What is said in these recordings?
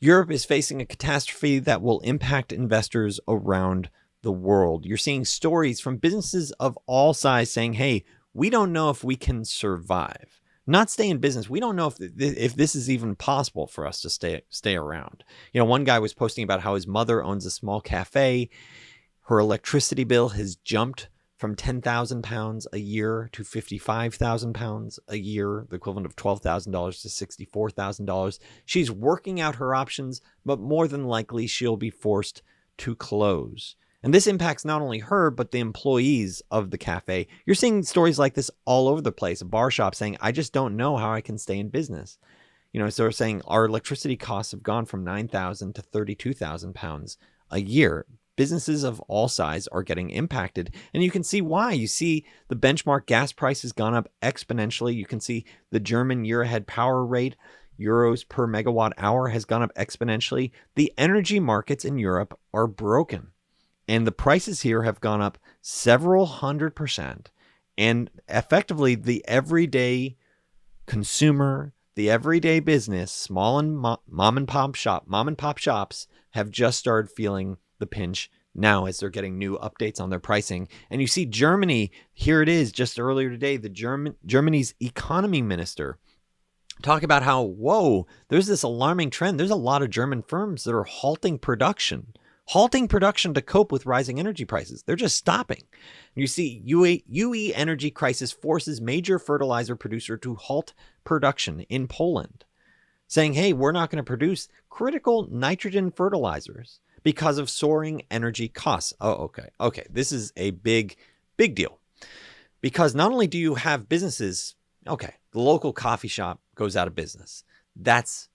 Europe is facing a catastrophe that will impact investors around the world. You're seeing stories from businesses of all size saying, hey, we don't know if we can survive. Not stay in business. We don't know if this is even possible for us to stay around. You know, one guy was posting about how his mother owns a small cafe. Her electricity bill has jumped from £10,000 a year to £55,000 a year, the equivalent of $12,000 to $64,000. She's working out her options, but more than likely she'll be forced to close. And this impacts not only her, but the employees of the cafe. You're seeing stories like this all over the place. A bar shop saying, I just don't know how I can stay in business. You know, so they're saying our electricity costs have gone from £9,000 to £32,000 a year. Businesses of all size are getting impacted, and you can see why. You see the benchmark gas price has gone up exponentially. You can see the German year-ahead power rate, euros per megawatt hour, has gone up exponentially. The energy markets in Europe are broken, and the prices here have gone up several 100%. And effectively, the everyday consumer, the everyday business, small and mom and pop shops have just started feeling the pinch now as they're getting new updates on their pricing. And you see Germany, here it is, just earlier today, Germany's economy minister talk about how, whoa, there's this alarming trend. There's a lot of German firms that are halting production to cope with rising energy prices. They're just stopping. You see UE energy crisis forces major fertilizer producer to halt production in Poland, saying, hey, we're not going to produce critical nitrogen fertilizers because of soaring energy costs. Oh, okay. This is a big deal, because not only do you have businesses, the local coffee shop goes out of business. That's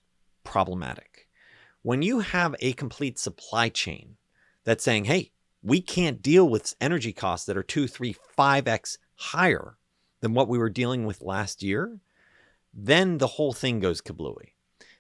problematic. When you have a complete supply chain that's saying, hey, we can't deal with energy costs that are 2, 3, 5x higher than what we were dealing with last year, then the whole thing goes kablooey,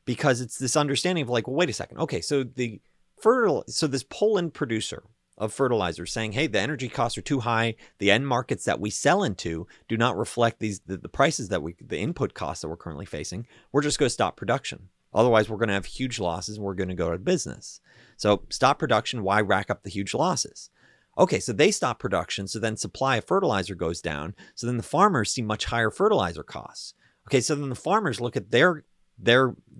because it's this understanding of like, well, wait a second. Okay, so this Poland producer of fertilizer saying, hey, the energy costs are too high. The end markets that we sell into do not reflect the prices that the input costs that we're currently facing. We're just going to stop production. Otherwise, we're going to have huge losses and we're going to go out of business. So stop production. Why rack up the huge losses? Okay, so they stop production. So then supply of fertilizer goes down. So then the farmers see much higher fertilizer costs. Okay, so then the farmers look at the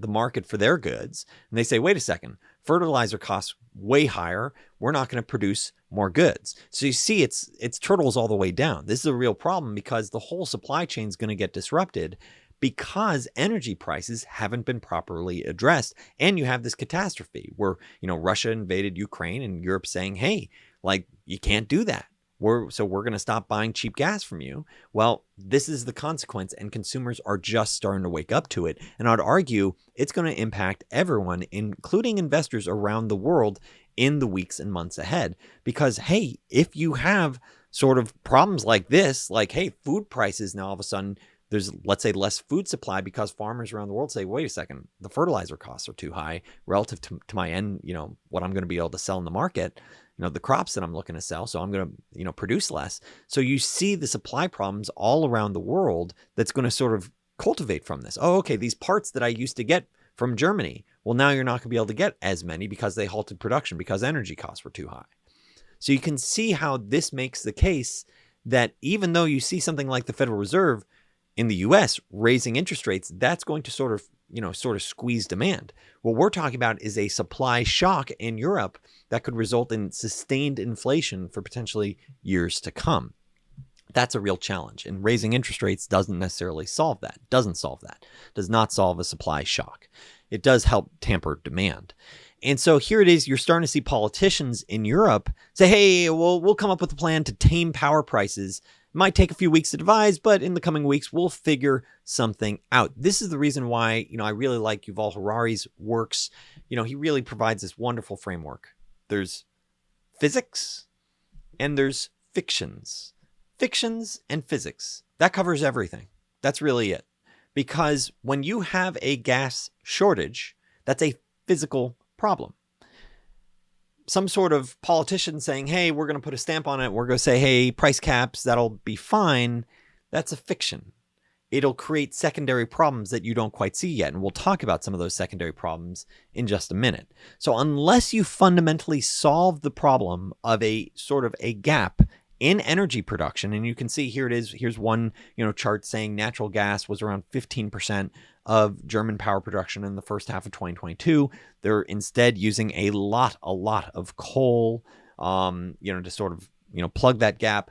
market for their goods and they say, wait a second, fertilizer costs way higher. We're not going to produce more goods. So you see, it's turtles all the way down. This is a real problem because the whole supply chain is going to get disrupted because energy prices haven't been properly addressed. And you have this catastrophe where, Russia invaded Ukraine and Europe saying, hey, like, you can't do that. We're going to stop buying cheap gas from you. Well, this is the consequence, and consumers are just starting to wake up to it. And I'd argue it's going to impact everyone, including investors around the world, in the weeks and months ahead. Because, hey, if you have sort of problems like this, like, hey, food prices now all of a sudden, there's, let's say, less food supply because farmers around the world say, wait a second, the fertilizer costs are too high relative to my end, what I'm going to be able to sell in the market. The crops that I'm looking to sell. So I'm going to, produce less. So you see the supply problems all around the world that's going to sort of cultivate from this. Oh, okay. These parts that I used to get from Germany, well, now you're not going to be able to get as many because they halted production because energy costs were too high. So you can see how this makes the case that even though you see something like the Federal Reserve in the US raising interest rates, that's going to sort of squeeze demand. What we're talking about is a supply shock in Europe that could result in sustained inflation for potentially years to come. That's a real challenge, and raising interest rates doesn't necessarily solve that. Does not solve a supply shock. It does help tamper demand. And so here it is, you're starting to see politicians in Europe say, hey, we'll come up with a plan to tame power prices. It might take a few weeks to devise, but in the coming weeks, we'll figure something out. This is the reason why, I really like Yuval Harari's works. He really provides this wonderful framework. There's physics and there's fictions. Fictions and physics. That covers everything. That's really it. Because when you have a gas shortage, that's a physical problem. Some sort of politician saying, hey, we're going to put a stamp on it. We're going to say, hey, price caps, that'll be fine. That's a fiction. it'll create secondary problems that you don't quite see yet. And we'll talk about some of those secondary problems in just a minute. So unless you fundamentally solve the problem of a sort of a gap in energy production, and you can see here it is, here's one chart saying natural gas was around 15% of German power production in the first half of 2022. They're instead using a lot of coal, to sort of, plug that gap.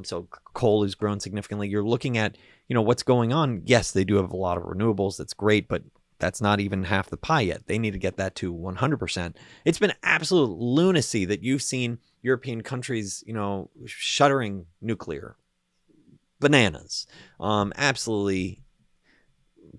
So coal has grown significantly. You're looking at, what's going on. Yes, they do have a lot of renewables. That's great, but that's not even half the pie yet. They need to get that to 100%. It's been absolute lunacy that you've seen European countries, shuttering nuclear. Bananas. Absolutely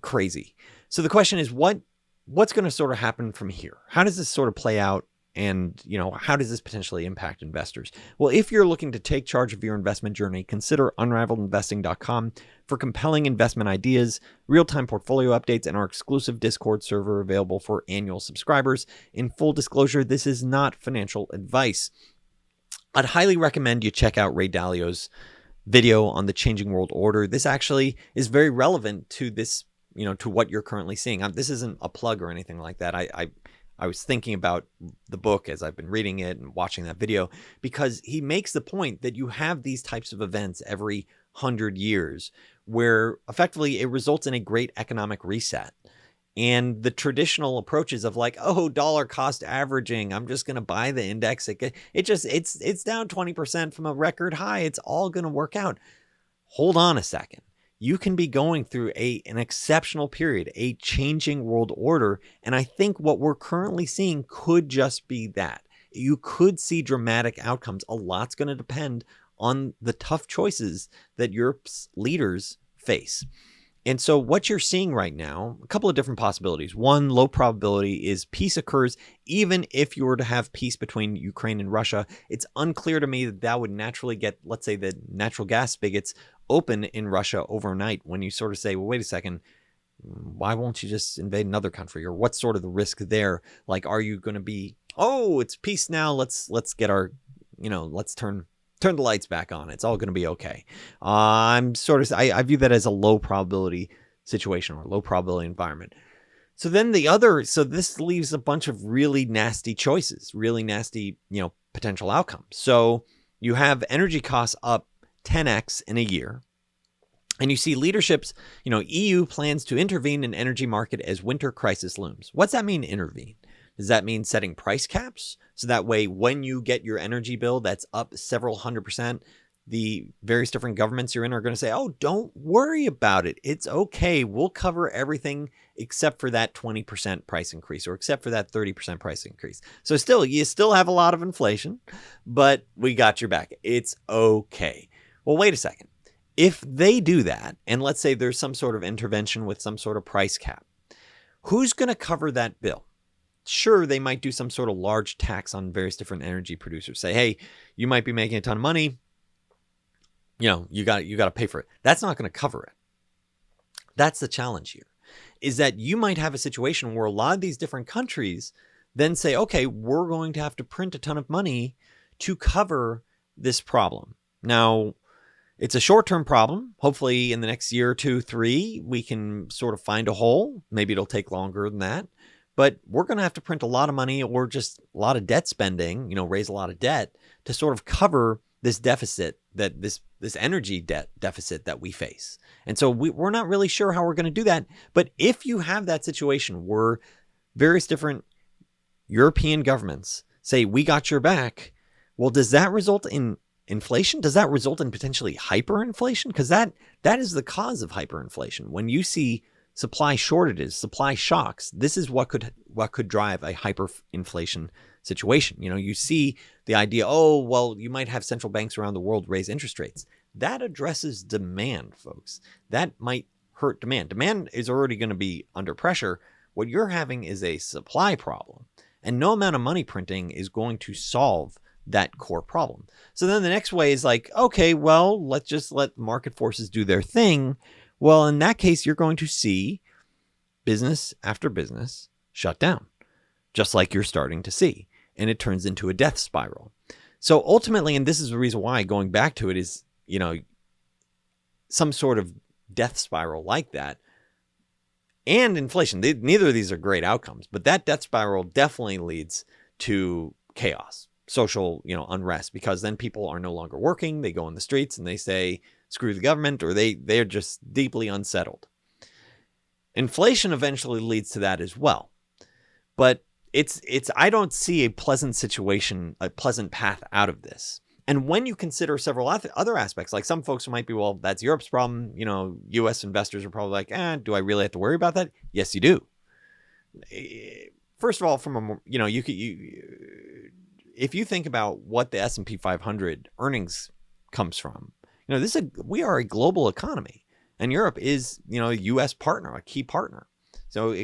crazy. So the question is, what's going to sort of happen from here? How does this sort of play out? And, how does this potentially impact investors? Well, if you're looking to take charge of your investment journey, consider unrivaledinvesting.com for compelling investment ideas, real-time portfolio updates, and our exclusive Discord server available for annual subscribers. In full disclosure, this is not financial advice. I'd highly recommend you check out Ray Dalio's video on the changing world order. This actually is very relevant to this, to what you're currently seeing. This isn't a plug or anything like that. I was thinking about the book as I've been reading it and watching that video, because he makes the point that you have these types of events every 100 years where effectively it results in a great economic reset. And the traditional approaches of like, oh, dollar cost averaging, I'm just going to buy the index. It's down 20% from a record high. It's all going to work out. Hold on a second. You can be going through an exceptional period, a changing world order. And I think what we're currently seeing could just be that. You could see dramatic outcomes. A lot's going to depend on the tough choices that Europe's leaders face. And so what you're seeing right now, a couple of different possibilities. One, low probability is peace occurs even if you were to have peace between Ukraine and Russia. It's unclear to me that would naturally get, let's say, the natural gas spigots open in Russia overnight, when you sort of say, well, wait a second, why won't you just invade another country? Or what's sort of the risk there? Like, are you going to be, oh, it's peace now, let's get our, let's turn the lights back on. It's all going to be okay. I view that as a low probability situation or low probability environment. So then so this leaves a bunch of really nasty choices, really nasty, potential outcomes. So you have energy costs up 10x in a year. And you see leadership's, EU plans to intervene in energy market as winter crisis looms. What's that mean, intervene? Does that mean setting price caps? So that way, when you get your energy bill that's up several 100%, the various different governments you're in are going to say, oh, don't worry about it. It's okay. We'll cover everything except for that 20% price increase, or except for that 30% price increase. So you still have a lot of inflation, but we got your back. It's okay. Well, wait a second. If they do that, and let's say there's some sort of intervention with some sort of price cap, who's going to cover that bill? Sure, they might do some sort of large tax on various different energy producers. Say, hey, you might be making a ton of money. You got to pay for it. That's not going to cover it. That's the challenge here, is that you might have a situation where a lot of these different countries then say, okay, we're going to have to print a ton of money to cover this problem. Now, it's a short-term problem. Hopefully in the next year, 2, 3, we can sort of find a hole. Maybe it'll take longer than that. But we're going to have to print a lot of money, or just a lot of debt spending, raise a lot of debt to sort of cover this deficit, that this energy debt deficit that we face. And so we're not really sure how we're going to do that. But if you have that situation where various different European governments say, we got your back, well, does that result in inflation? Does that result in potentially hyperinflation? Because that is the cause of hyperinflation. When you see supply shortages, supply shocks, this is what could drive a hyperinflation situation. You see the idea, oh, well, you might have central banks around the world raise interest rates. That addresses demand, folks. That might hurt demand. Demand is already going to be under pressure. What you're having is a supply problem, and no amount of money printing is going to solve that core problem. So then the next way is like, okay, well, let's just let market forces do their thing. Well, in that case, you're going to see business after business shut down, just like you're starting to see. And it turns into a death spiral. So ultimately, and this is the reason why going back to it is, some sort of death spiral like that, and inflation, neither of these are great outcomes, but that death spiral definitely leads to chaos, social, unrest, because then people are no longer working. They go in the streets and they say, screw the government, or they're just deeply unsettled. Inflation eventually leads to that as well. But I don't see a pleasant situation, a pleasant path out of this. And when you consider several other aspects, like some folks might be, well, that's Europe's problem. U.S. investors are probably like, do I really have to worry about that? Yes, you do. First of all, if you think about what the S&P 500 earnings comes from, we are a global economy, and Europe is, a U.S. partner, a key partner. So,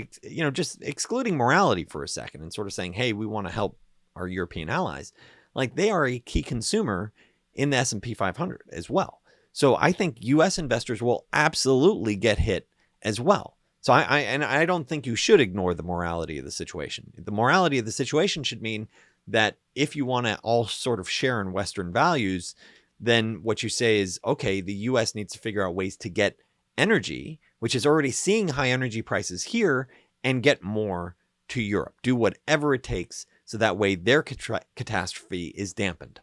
just excluding morality for a second and sort of saying, hey, we want to help our European allies. Like, they are a key consumer in the S&P 500 as well. So I think U.S. investors will absolutely get hit as well. So I don't think you should ignore the morality of the situation. The morality of the situation should mean that if you want to all sort of share in Western values, then what you say is, okay, the U.S. needs to figure out ways to get energy, which is already seeing high energy prices here, and get more to Europe. Do whatever it takes so that way their catastrophe is dampened.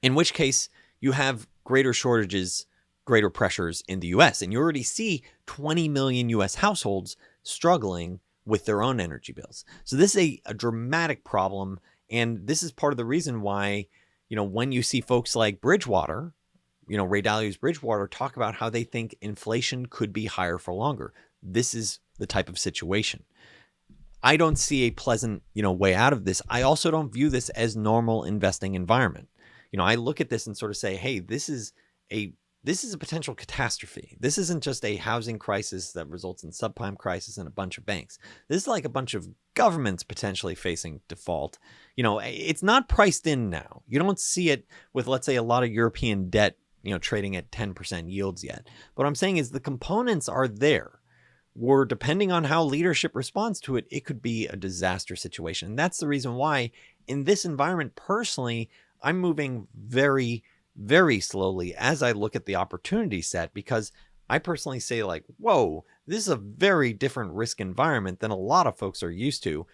In which case, you have greater shortages, greater pressures in the U.S. And you already see 20 million U.S. households struggling with their own energy bills. So this is a dramatic problem. And this is part of the reason why, when you see folks like Bridgewater, Ray Dalio's Bridgewater, talk about how they think inflation could be higher for longer. This is the type of situation. I don't see a pleasant, way out of this. I also don't view this as normal investing environment. I look at this and sort of say, hey, this is a potential catastrophe. This isn't just a housing crisis that results in subprime crisis and a bunch of banks. This is like a bunch of governments potentially facing default. It's not priced in now. You don't see it with, let's say, a lot of European debt, trading at 10% yields yet. But what I'm saying is the components are there. Or depending on how leadership responds to it, it could be a disaster situation. And that's the reason why in this environment, personally, I'm moving very, very slowly as I look at the opportunity set, because I personally say, like, whoa, this is a very different risk environment than a lot of folks are used to.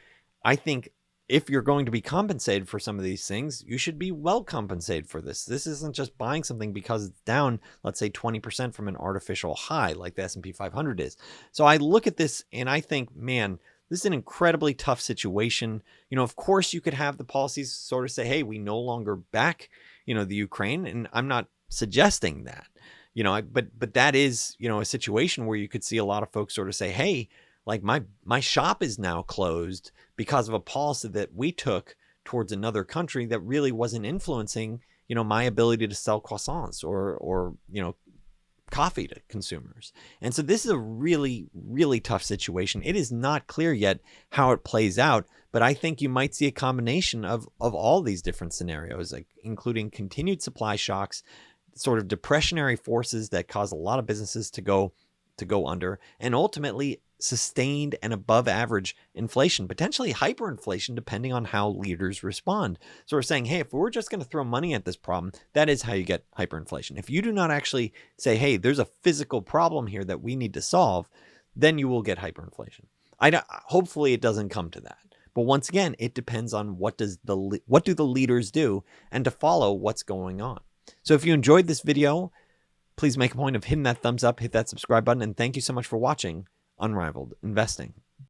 I think if you're going to be compensated for some of these things, you should be well compensated for this. This isn't just buying something because it's down, let's say 20% from an artificial high like the S&P 500 is. So I look at this and I think, man, this is an incredibly tough situation. Of course you could have the policies sort of say, hey, we no longer back, the Ukraine. And I'm not suggesting that, but that is, a situation where you could see a lot of folks sort of say, hey, like my shop is now closed because of a policy that we took towards another country that really wasn't influencing, my ability to sell croissants or coffee to consumers. And so this is a really, really tough situation. It is not clear yet how it plays out, but I think you might see a combination of all these different scenarios, like including continued supply shocks, sort of depressionary forces that cause a lot of businesses to go under, and ultimately sustained and above average inflation, potentially hyperinflation, depending on how leaders respond. So we're saying, hey, if we're just going to throw money at this problem, that is how you get hyperinflation. If you do not actually say, hey, there's a physical problem here that we need to solve, then you will get hyperinflation. Hopefully it doesn't come to that. But once again, it depends on what do the leaders do and to follow what's going on. So if you enjoyed this video, please make a point of hitting that thumbs up, hit that subscribe button, and thank you so much for watching Unrivaled Investing.